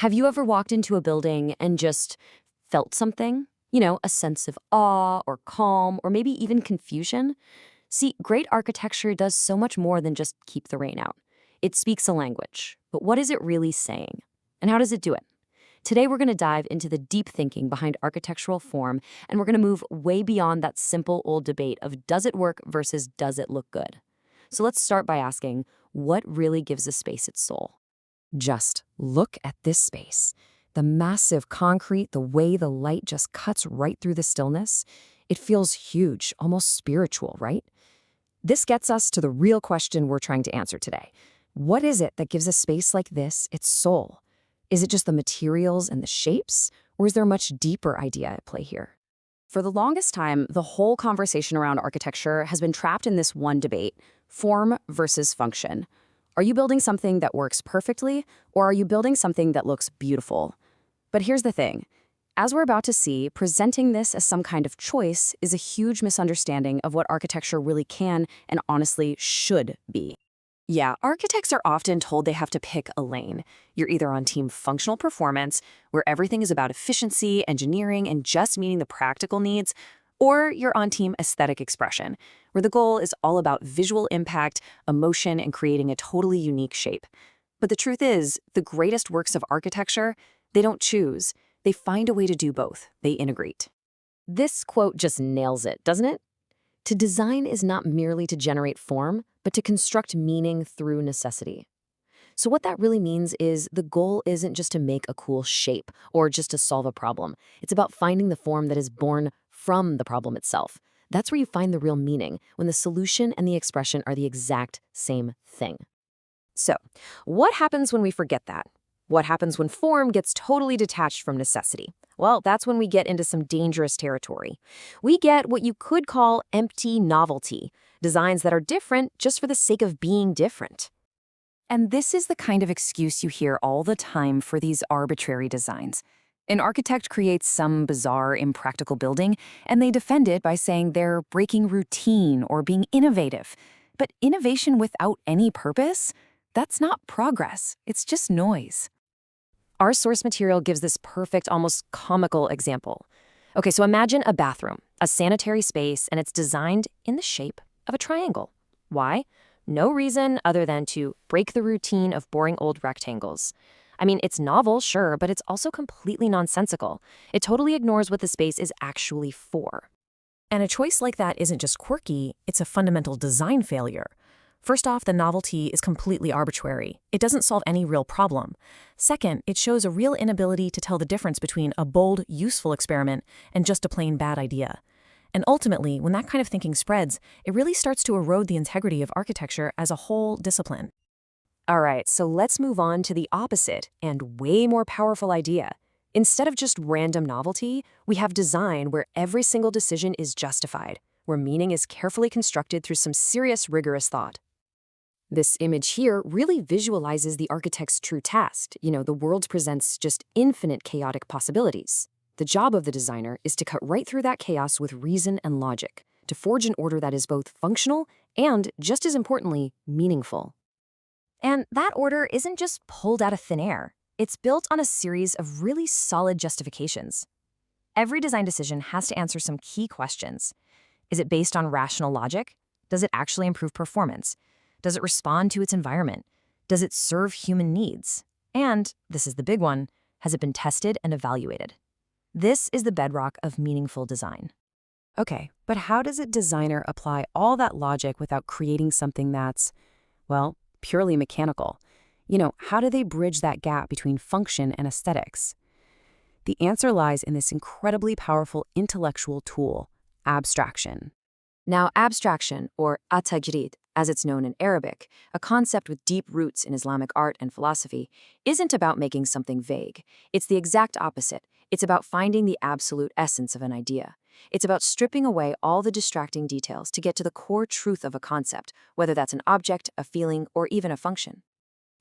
Have you ever walked into a building and just felt something? A sense of awe or calm or maybe even confusion? See, great architecture does so much more than just keep the rain out. It speaks a language, but what is it really saying? And how does it do it? Today, we're going to dive into the deep thinking behind architectural form, and we're going to move way beyond that simple old debate of does it work versus does it look good? So let's start by asking, what really gives a space its soul? Just look at this space. The massive concrete, the way the light just cuts right through the stillness. It feels huge, almost spiritual, right? This gets us to the real question we're trying to answer today. What is it that gives a space like this its soul? Is it just the materials and the shapes, or is there a much deeper idea at play here? For the longest time, the whole conversation around architecture has been trapped in this one debate: form versus function. Are you building something that works perfectly, or are you building something that looks beautiful? But here's the thing. As we're about to see, presenting this as some kind of choice is a huge misunderstanding of what architecture really can and honestly should be. Yeah, architects are often told they have to pick a lane. You're either on team functional performance, where everything is about efficiency, engineering, and just meeting the practical needs, or you're on team aesthetic expression, where the goal is all about visual impact, emotion, and creating a totally unique shape. But the truth is, the greatest works of architecture, they don't choose. They find a way to do both. They integrate. This quote just nails it, doesn't it? To design is not merely to generate form, but to construct meaning through necessity. So what that really means is the goal isn't just to make a cool shape or just to solve a problem. It's about finding the form that is born from the problem itself. That's where you find the real meaning, when the solution and the expression are the exact same thing. So, what happens when we forget that? What happens when form gets totally detached from necessity? Well, that's when we get into some dangerous territory. We get what you could call empty novelty, designs that are different just for the sake of being different. And this is the kind of excuse you hear all the time for these arbitrary designs. An architect creates some bizarre, impractical building, and they defend it by saying they're breaking routine or being innovative. But innovation without any purpose? That's not progress. It's just noise. Our source material gives this perfect, almost comical example. Okay, so imagine a bathroom, a sanitary space, and it's designed in the shape of a triangle. Why? No reason other than to break the routine of boring old rectangles. I mean, it's novel, sure, but it's also completely nonsensical. It totally ignores what the space is actually for. And a choice like that isn't just quirky, it's a fundamental design failure. First off, the novelty is completely arbitrary. It doesn't solve any real problem. Second, it shows a real inability to tell the difference between a bold, useful experiment and just a plain bad idea. And ultimately, when that kind of thinking spreads, it really starts to erode the integrity of architecture as a whole discipline. All right, so let's move on to the opposite and way more powerful idea. Instead of just random novelty, we have design where every single decision is justified, where meaning is carefully constructed through some serious, rigorous thought. This image here really visualizes the architect's true task. The world presents just infinite chaotic possibilities. The job of the designer is to cut right through that chaos with reason and logic, to forge an order that is both functional and, just as importantly, meaningful. And that order isn't just pulled out of thin air. It's built on a series of really solid justifications. Every design decision has to answer some key questions. Is it based on rational logic? Does it actually improve performance? Does it respond to its environment? Does it serve human needs? And, this is the big one, has it been tested and evaluated? This is the bedrock of meaningful design. Okay, but how does a designer apply all that logic without creating something that's, well, purely mechanical? How do they bridge that gap between function and aesthetics? The answer lies in this incredibly powerful intellectual tool, abstraction. Now, abstraction, or at-tajrid, as it's known in Arabic, a concept with deep roots in Islamic art and philosophy, isn't about making something vague. It's the exact opposite. It's about finding the absolute essence of an idea. It's about stripping away all the distracting details to get to the core truth of a concept, whether that's an object, a feeling, or even a function.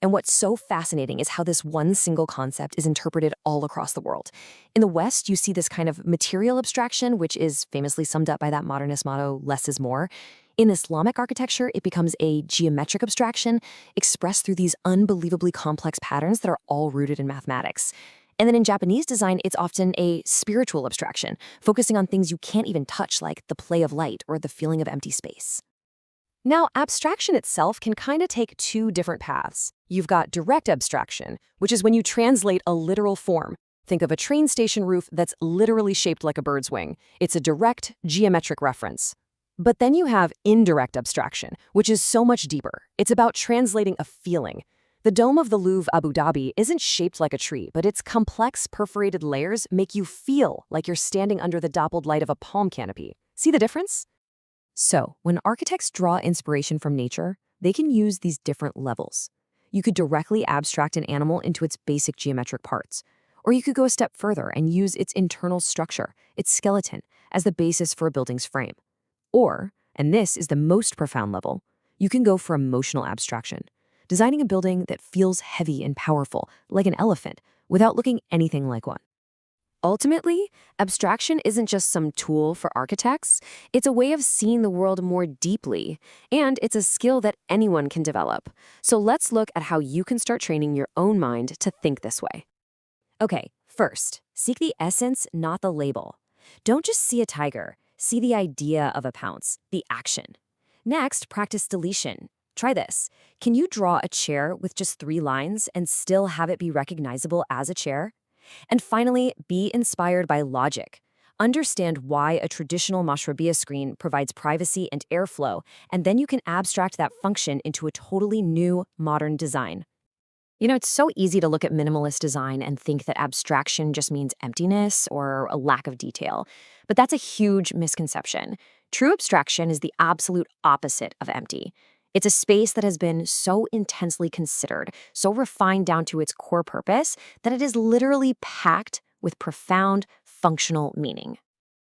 And what's so fascinating is how this one single concept is interpreted all across the world. In the West, you see this kind of material abstraction, which is famously summed up by that modernist motto, less is more. In Islamic architecture, it becomes a geometric abstraction expressed through these unbelievably complex patterns that are all rooted in mathematics. And then in Japanese design, it's often a spiritual abstraction, focusing on things you can't even touch, like the play of light or the feeling of empty space. Now, abstraction itself can kind of take two different paths. You've got direct abstraction, which is when you translate a literal form. Think of a train station roof that's literally shaped like a bird's wing. It's a direct, geometric reference. But then you have indirect abstraction, which is so much deeper. It's about translating a feeling. The dome of the Louvre Abu Dhabi isn't shaped like a tree, but its complex perforated layers make you feel like you're standing under the dappled light of a palm canopy. See the difference? So, when architects draw inspiration from nature, they can use these different levels. You could directly abstract an animal into its basic geometric parts, or you could go a step further and use its internal structure, its skeleton, as the basis for a building's frame. Or, and this is the most profound level, you can go for emotional abstraction, designing a building that feels heavy and powerful, like an elephant, without looking anything like one. Ultimately, abstraction isn't just some tool for architects, it's a way of seeing the world more deeply, and it's a skill that anyone can develop. So let's look at how you can start training your own mind to think this way. Okay, first, seek the essence, not the label. Don't just see a tiger, see the idea of a pounce, the action. Next, practice deletion. Try this. Can you draw a chair with just 3 lines and still have it be recognizable as a chair? And finally, be inspired by logic. Understand why a traditional mashrabiyah screen provides privacy and airflow, and then you can abstract that function into a totally new, modern design. You know, it's so easy to look at minimalist design and think that abstraction just means emptiness or a lack of detail. But that's a huge misconception. True abstraction is the absolute opposite of empty. It's a space that has been so intensely considered, so refined down to its core purpose, that it is literally packed with profound, functional meaning.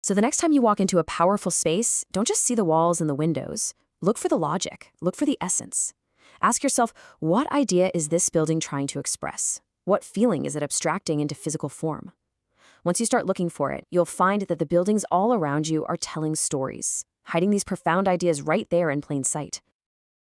So the next time you walk into a powerful space, don't just see the walls and the windows. Look for the logic. Look for the essence. Ask yourself, what idea is this building trying to express? What feeling is it abstracting into physical form? Once you start looking for it, you'll find that the buildings all around you are telling stories, hiding these profound ideas right there in plain sight.